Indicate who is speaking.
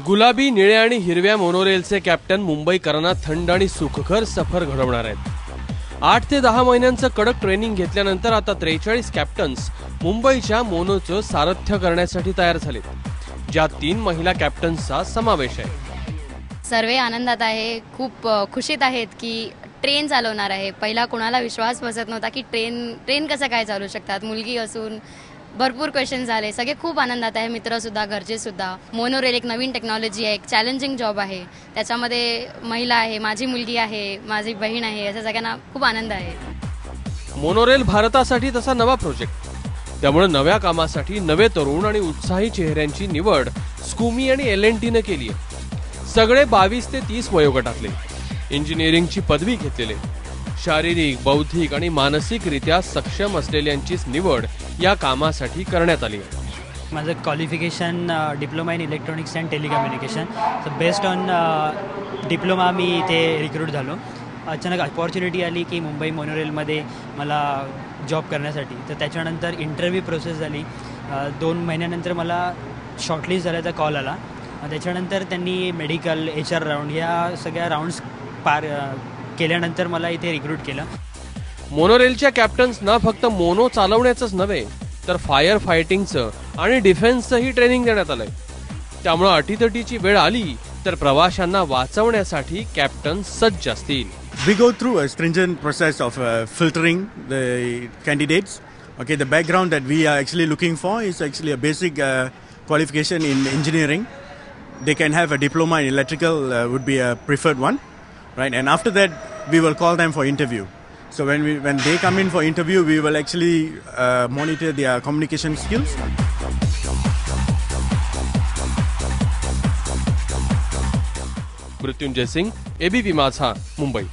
Speaker 1: गुलाबी, निळ्या आणि हिरव्या मोनोरेलचे कॅप्टन मुंबईकरांना थंड आणि सुखकर सफर घडवणार आहेत। 8 ते 10 महिन्यांचं कडक ट्रेनिंग घेतल्यानंतर आता 43 कॅप्टन्स मुंबईच्या मोनोचं सारथ्य करण्यासाठी तयार झाले, ज्यात 3 महिला कॅप्टन्सचा समावेश आहे।
Speaker 2: सर्व आनंदात आहे, खूप खुशीत आहेत की ट्रेन चालवणार आहे। पहिला कोणाला विश्वास बसत नव्हता की ट्रेन कसं काय चालवू शकतात, मुलगी असून भरपूर क्वेश्चन झाले। सगळे खूप आनंदात आहे, मित्र सुद्धा, घरचे सुद्धा। मोनोरेल एक नवीन टेक्नॉलॉजी आहे, एक चॅलेंजिंग जॉब आहे, त्याच्यामध्ये महिला आहे, माझी मुलगी आहे, माझी बहीण आहे, असं सगळ्यांना खूप आनंद आहे।
Speaker 1: मोनोरेल भारतासाठी तसा नवा प्रोजेक्ट, त्यामुळे नव्या कामासाठी नवे तरुण आणि उत्साही चेहऱ्यांची निवड स्कूमी आणि L&T ने केली आहे। सगळे 22 ते 30 वयोगटातले, इंजिनिअरिंगची पदवी घेतलेले, शारीरिक, बौद्धिक आणि मानसिकरित्या सक्षम असलेल्यांचीच निवड या कामासाठी करण्यात आली आहे।
Speaker 3: माझं qualification diploma in electronics and telecommunication. So based on diploma मी इथे रिक्रूट झालो। अचानक अपॉर्च्युनिटी आली की मुंबई मोनोरेलमध्ये मला जॉब करण्यासाठी, तर त्याच्यानंतर इंटरव्ह्यू प्रोसेस झाली। 2 महिन्यानंतर मला शॉर्टलिस्ट झाल्याचा कॉल आला। त्याच्यानंतर त्यांनी मेडिकल, HR राऊंड या सगळ्या राऊंड्स पार केल्यानंतर मला इथे रिक्रूट केलं।
Speaker 1: मोनोरेलच्या कॅप्टन्सना फक्त मोनो चालवण्याचंच नव्हे, तर फायर फायटिंगचं आणि डिफेन्सचंही ट्रेनिंग देण्यात आलंय। त्यामुळे अटीतटीची वेळ आली तर प्रवाशांना वाचवण्यासाठी कॅप्टन सज्ज असतील।
Speaker 4: We go through a stringent process of filtering the candidates. Okay, the background that we are actually looking for is actually a basic qualification in engineering. They can have a diploma in electrical would be a preferred one, right? And after that, we will call them for interview. So when they come in for interview, we will actually monitor their communication skills.
Speaker 1: Mrityunjay Singh, ABP माझा, मुंबई।